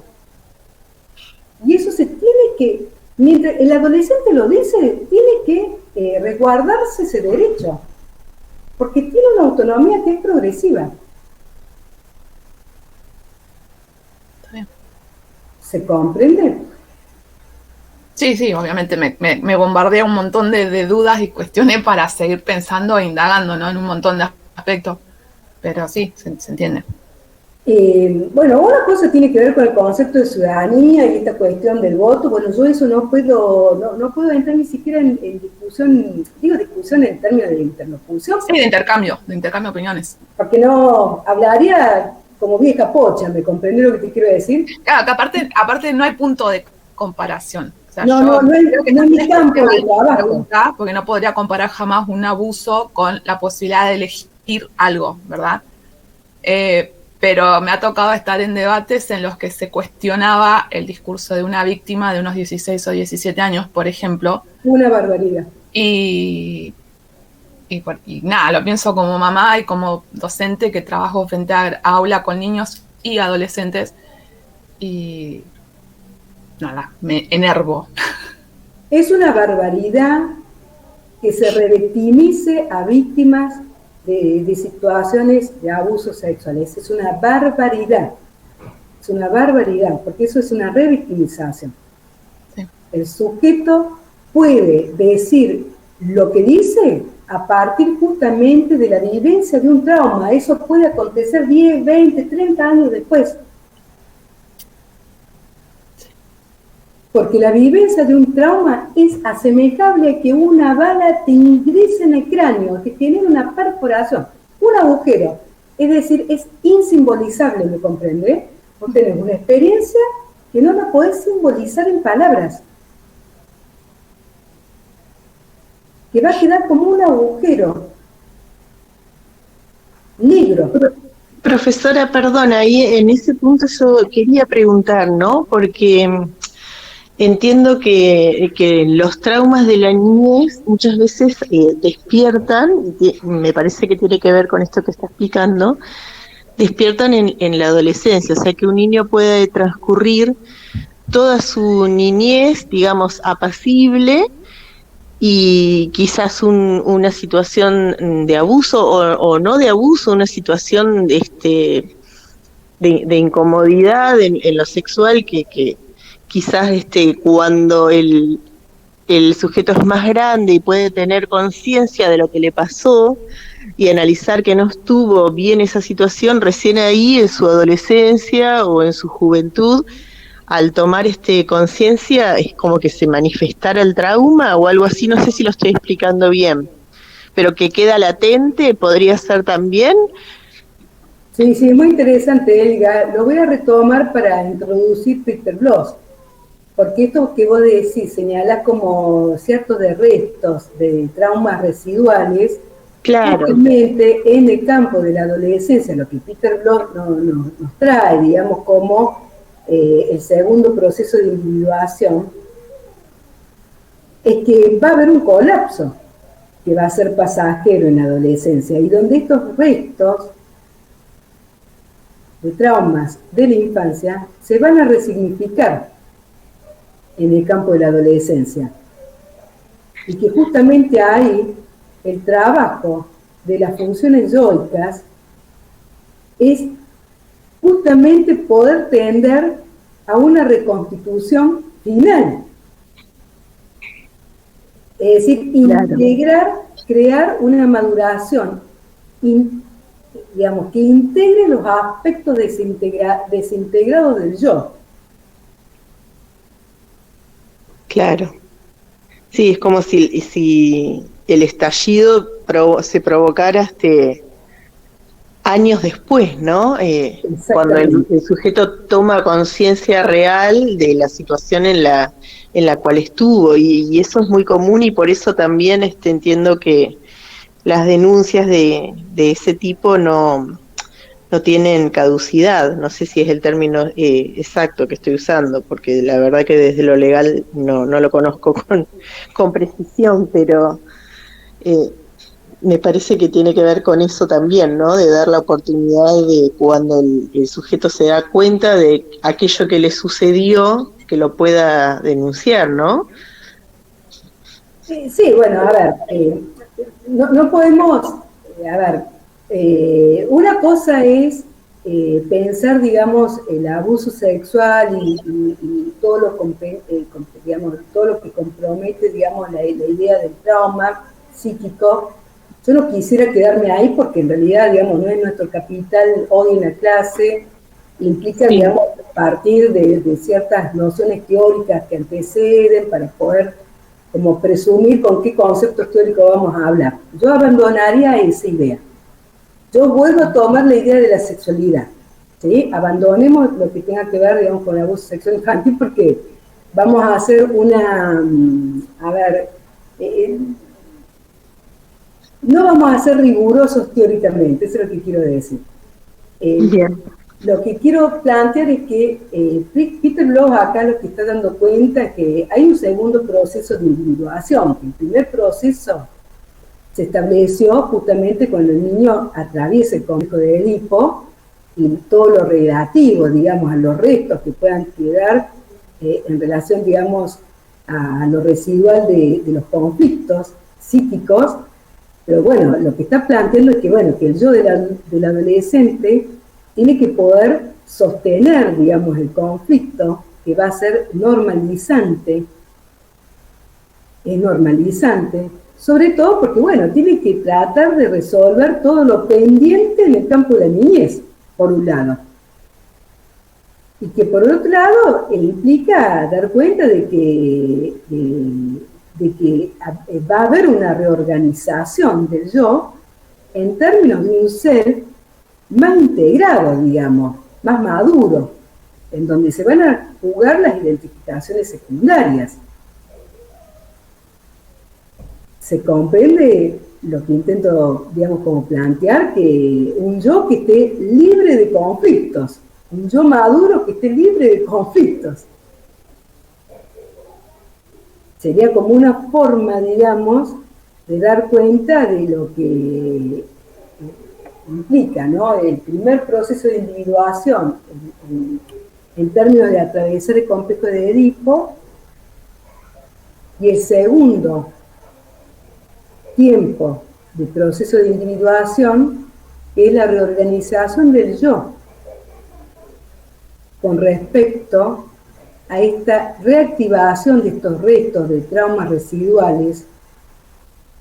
Y eso se tiene que, mientras el adolescente lo dice, tiene que resguardarse ese derecho. Porque tiene una autonomía que es progresiva. ¿Se comprende? Sí, sí, obviamente me bombardea un montón de dudas y cuestiones para seguir pensando e indagando, ¿no? En un montón de aspectos. Pero sí, se entiende. Bueno, una cosa tiene que ver con el concepto de ciudadanía y esta cuestión del voto. Bueno, yo eso no puedo entrar ni siquiera en discusión, digo discusión en términos de interlocución. Sí, de intercambio de opiniones. Porque no hablaría como vieja pocha, ¿me comprendés lo que te quiero decir? Claro, que aparte no hay punto de comparación. O sea, no es mi campo de trabajo. Porque no podría comparar jamás un abuso con la posibilidad de elegir algo, ¿verdad? Pero me ha tocado estar en debates en los que se cuestionaba el discurso de una víctima de unos 16 o 17 años, por ejemplo. Una barbaridad. Y nada, lo pienso como mamá y como docente que trabajo frente a aula con niños y adolescentes. Y nada, me enervo. Es una barbaridad que se revictimice a víctimas de situaciones de abusos sexuales. Es una barbaridad. Es una barbaridad, porque eso es una revictimización. Sí. El sujeto puede decir lo que dice a partir justamente de la vivencia de un trauma. Eso puede acontecer 10, 20, 30 años después. Porque la vivencia de un trauma es asemejable a que una bala te ingrese en el cráneo, que genere una perforación, un agujero. Es decir, es insimbolizable, ¿me comprendés? Vos tenés una experiencia que no la podés simbolizar en palabras. Que va a quedar como un agujero negro. Profesora, perdona, ahí en ese punto yo quería preguntar, ¿no? Porque entiendo que los traumas de la niñez muchas veces despiertan, me parece que tiene que ver con esto que está explicando, despiertan en la adolescencia, o sea que un niño puede transcurrir toda su niñez, digamos, apacible, y quizás una situación de abuso o no de abuso, una situación de incomodidad en lo sexual que quizás cuando el sujeto es más grande y puede tener conciencia de lo que le pasó y analizar que no estuvo bien esa situación, recién ahí en su adolescencia o en su juventud, al tomar conciencia, es como que se manifestara el trauma o algo así, no sé si lo estoy explicando bien, pero que queda latente, ¿podría ser también? Sí, es muy interesante, Elga. Lo voy a retomar para introducir Peter Bloss. porque esto que vos decís, señalás como ciertos de restos de traumas residuales, Claro, justamente en el campo de la adolescencia, lo que Peter Bloch nos trae, digamos, como el segundo proceso de individuación, es que va a haber un colapso que va a ser pasajero en la adolescencia y donde estos restos de traumas de la infancia se van a resignificar en el campo de la adolescencia. Y que justamente ahí el trabajo de las funciones yoicas es justamente poder tender a una reconstitución final. Es decir, integrar, crear una maduración, digamos, que integre los aspectos desintegrados del yo. claro. Sí, es como si el estallido se provocara años después, ¿no? Cuando el sujeto toma conciencia real de la situación en la cual estuvo, y eso es muy común, y por eso también entiendo que las denuncias de ese tipo no tienen caducidad. No sé si es el término exacto que estoy usando, porque la verdad que desde lo legal no lo conozco con precisión, pero me parece que tiene que ver con eso también, ¿no? De dar la oportunidad de cuando el sujeto se da cuenta de aquello que le sucedió, que lo pueda denunciar, ¿no? Sí, bueno, a ver, no podemos, a ver, una cosa es pensar, digamos, el abuso sexual y todo digamos, todo lo que compromete, digamos, la idea del trauma psíquico. Yo no quisiera quedarme ahí porque en realidad, digamos, no es nuestro capital hoy en la clase, implica, sí, digamos, partir de ciertas nociones teóricas que anteceden para poder como presumir con qué conceptos teóricos vamos a hablar. Yo abandonaría esa idea. Yo vuelvo a tomar la idea de la sexualidad, ¿sí? Abandonemos lo que tenga que ver, digamos, con el abuso sexual infantil, porque vamos a hacer no vamos a ser rigurosos teóricamente, eso es lo que quiero decir. Bien. Lo que quiero plantear es que Peter Bloch acá lo que está dando cuenta es que hay un segundo proceso de individuación. El primer proceso se estableció justamente cuando el niño atraviesa el complejo de Edipo y todo lo relativo, digamos, a los restos que puedan quedar en relación, digamos, a lo residual de los conflictos psíquicos. Pero bueno, lo que está planteando es que, bueno, que el yo del adolescente tiene que poder sostener, digamos, el conflicto, que va a ser normalizante, sobre todo porque, bueno, tiene que tratar de resolver todo lo pendiente en el campo de la niñez, por un lado. Y que por otro lado implica dar cuenta de que va a haber una reorganización del yo en términos de un ser más integrado, digamos, más maduro, en donde se van a jugar las identificaciones secundarias. Se comprende lo que intento, digamos, como plantear, que un yo que esté libre de conflictos, un yo maduro que esté libre de conflictos. Sería como una forma, digamos, de dar cuenta de lo que implica, ¿no? El primer proceso de individuación en términos de atravesar el complejo de Edipo, y el segundo tiempo de proceso de individuación es la reorganización del yo con respecto a esta reactivación de estos restos de traumas residuales,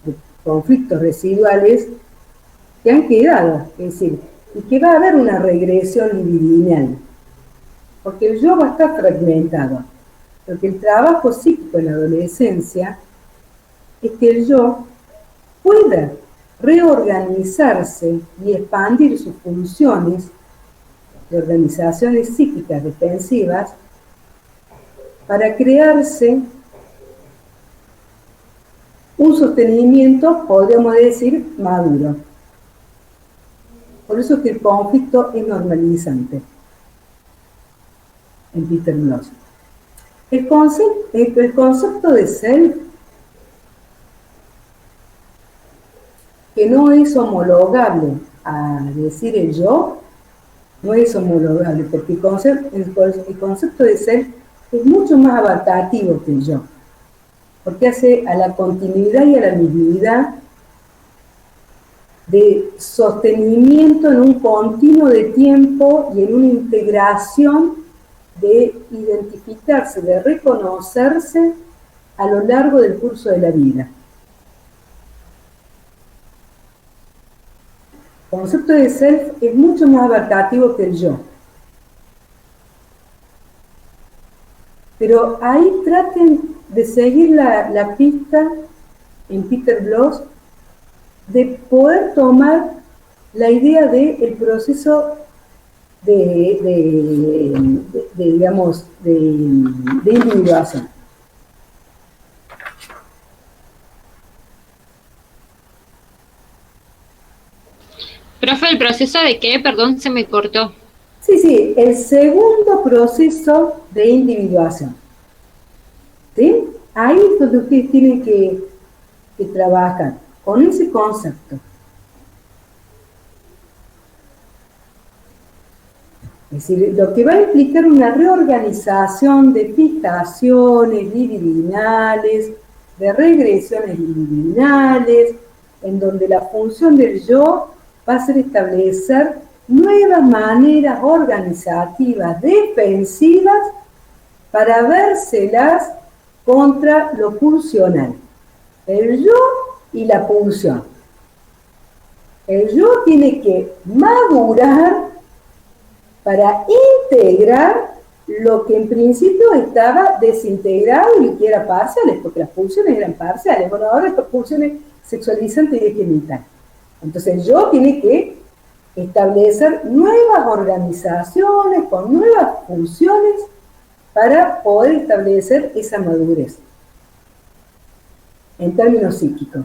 de conflictos residuales que han quedado, es decir, y que va a haber una regresión libidinal, porque el yo va a estar fragmentado, porque el trabajo psíquico en la adolescencia es que el yo pueda reorganizarse y expandir sus funciones de organizaciones psíquicas defensivas para crearse un sostenimiento, podríamos decir, maduro. Por eso es que el conflicto es normalizante en Peter Bloss. El concepto de self, que no es homologable a decir el yo, no es homologable, porque el concepto de self es mucho más abarcativo que el yo, porque hace a la continuidad y a la mismidad de sostenimiento en un continuo de tiempo y en una integración de identificarse, de reconocerse a lo largo del curso de la vida. El concepto de self es mucho más abarcativo que el yo. Pero ahí traten de seguir la pista en Peter Bloss de poder tomar la idea del proceso digamos, de individuación. Profe, ¿el proceso de qué? Perdón, se me cortó. Sí, el segundo proceso de individuación. ¿Sí? Ahí es donde ustedes tienen que trabajar con ese concepto. Es decir, lo que va a implicar una reorganización de fijaciones libidinales, de regresiones libidinales, en donde la función del yo va a ser establecer nuevas maneras organizativas defensivas para vérselas contra lo pulsional. El yo y la pulsión. El yo tiene que madurar para integrar lo que en principio estaba desintegrado y que era parciales, porque las pulsiones eran parciales. Bueno, ahora estas pulsiones sexualizantes y genitales. Entonces el yo tiene que establecer nuevas organizaciones con nuevas funciones para poder establecer esa madurez en términos psíquicos.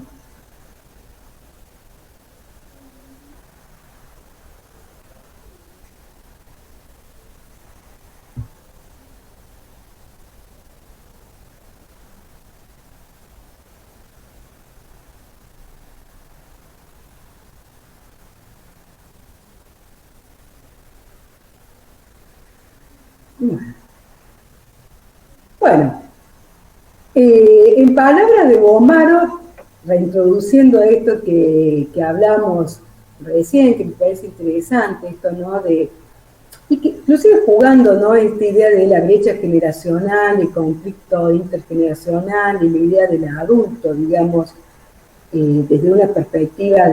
Bueno, en palabras de Bomaro, reintroduciendo esto que hablamos recién, que me parece interesante, esto, ¿no? Y que inclusive jugando, ¿no? Esta idea de la brecha generacional, el conflicto intergeneracional y la idea del adulto, digamos, desde una perspectiva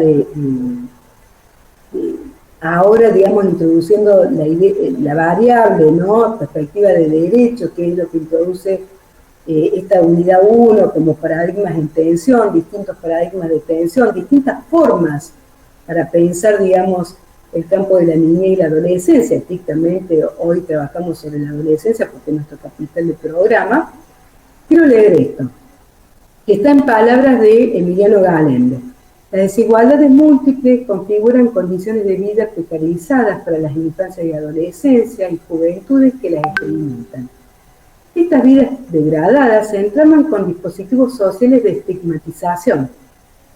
ahora, digamos, introduciendo la variable, ¿no? Perspectiva de derecho, que es lo que introduce esta unidad 1 como paradigmas en tensión, distintos paradigmas de tensión, distintas formas para pensar, digamos, el campo de la niñez y la adolescencia. Estrictamente hoy trabajamos sobre la adolescencia porque es nuestro capital de programa. Quiero leer esto, que está en palabras de Emiliano Galende. Las desigualdades múltiples configuran condiciones de vida precarizadas para las infancias y adolescencias y juventudes que las experimentan. Estas vidas degradadas se entraman con dispositivos sociales de estigmatización,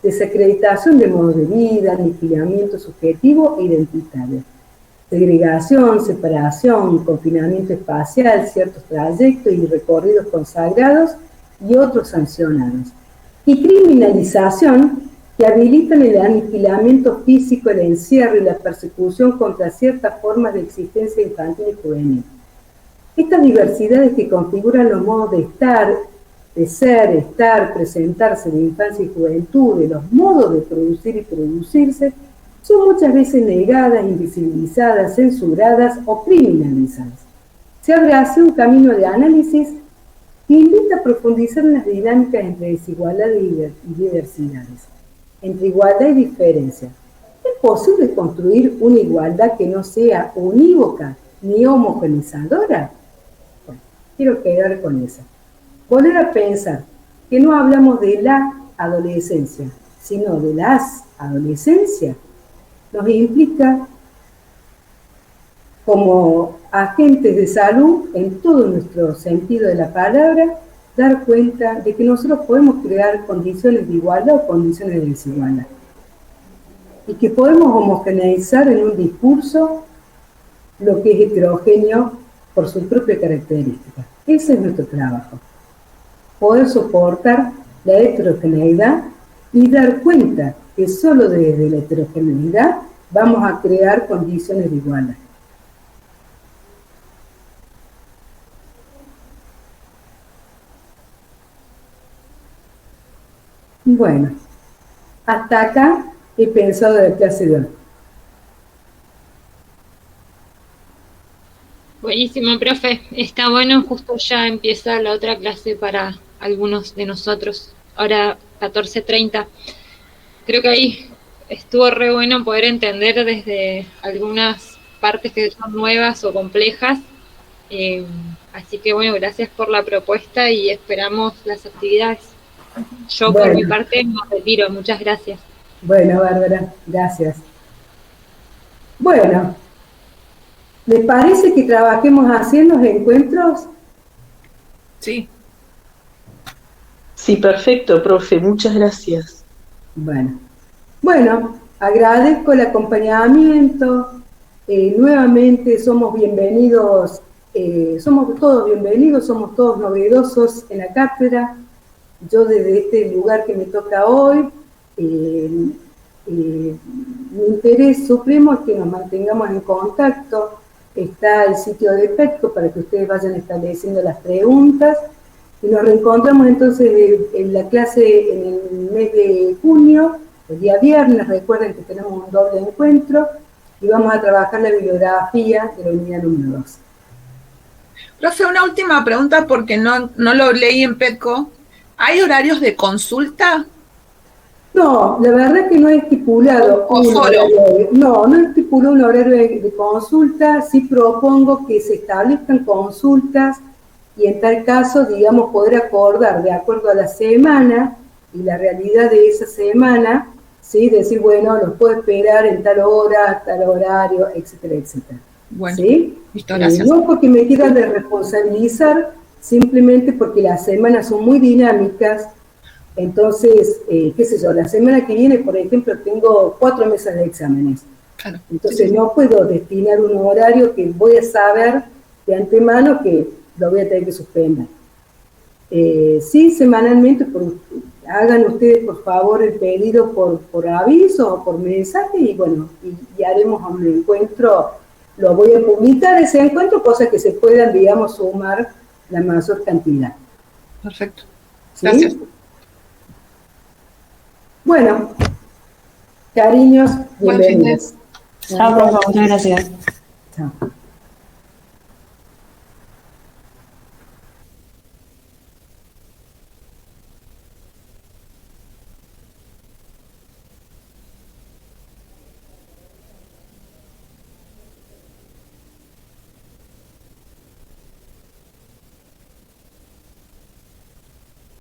desacreditación de modos de vida, aniquilamiento subjetivo e identitario, segregación, separación, confinamiento espacial, ciertos trayectos y recorridos consagrados y otros sancionados, y criminalización que habilitan el aniquilamiento físico, el encierro y la persecución contra ciertas formas de existencia infantil y juvenil. Estas diversidades que configuran los modos de estar, de ser, estar, presentarse de infancia y juventud, de los modos de producir y producirse, son muchas veces negadas, invisibilizadas, censuradas o criminalizadas. Se abre así un camino de análisis que invita a profundizar en las dinámicas entre desigualdad y diversidades, entre igualdad y diferencia. ¿Es posible construir una igualdad que no sea unívoca ni homogeneizadora? Bueno, quiero quedar con esa. Volver a pensar que no hablamos de la adolescencia, sino de las adolescencias, nos implica como agentes de salud, en todo nuestro sentido de la palabra, dar cuenta de que nosotros podemos crear condiciones de igualdad o condiciones de desigualdad. Y que podemos homogeneizar en un discurso lo que es heterogéneo por su propia característica. Ese es nuestro trabajo. Poder soportar la heterogeneidad y dar cuenta que solo desde la heterogeneidad vamos a crear condiciones de igualdad. Bueno, hasta acá he pensado de la clase de hoy. Buenísimo, profe. Está bueno, justo ya empieza la otra clase para algunos de nosotros. Ahora 14:30. Creo que ahí estuvo re bueno poder entender desde algunas partes que son nuevas o complejas. Así que bueno, gracias por la propuesta y esperamos las actividades. Yo por mi parte me retiro. Muchas gracias. Bueno, Bárbara, gracias. Bueno, ¿les parece que trabajemos haciendo los encuentros? Sí. Sí, perfecto, profe, muchas gracias. Bueno, agradezco el acompañamiento. Nuevamente somos bienvenidos, somos todos bienvenidos, somos todos novedosos en la cátedra. Yo desde este lugar que me toca hoy, mi interés supremo es que nos mantengamos en contacto. Está el sitio de PETCO para que ustedes vayan estableciendo las preguntas. Y nos reencontramos entonces en la clase en el mes de junio, el día viernes. Recuerden que tenemos un doble encuentro y vamos a trabajar la bibliografía de la unidad número 2. Profe, una última pregunta porque no lo leí en PETCO. ¿Hay horarios de consulta? No, la verdad que no he estipulado un horario. No he estipulado un horario de consulta. Sí propongo que se establezcan consultas y en tal caso, digamos, poder acordar de acuerdo a la semana y la realidad de esa semana, ¿sí? Decir, bueno, los puedo esperar en tal hora, tal horario, etcétera, etcétera. Bueno, ¿sí? Listo, gracias. No porque me quieran de responsabilizar, simplemente porque las semanas son muy dinámicas. Entonces, qué sé yo, la semana que viene, por ejemplo, tengo 4 mesas de exámenes. Claro. Entonces no puedo destinar un horario que voy a saber de antemano que lo voy a tener que suspender. Sí, semanalmente, hagan ustedes por favor el pedido por aviso o por mensaje y bueno, y haremos un encuentro. Lo voy a publicar ese encuentro, cosa que se puedan, digamos, sumar la mayor cantidad. Perfecto. ¿Sí? Gracias. Bueno, cariños, Buen fin de- bienvenidos. Chao, profe, muchas gracias. Chao.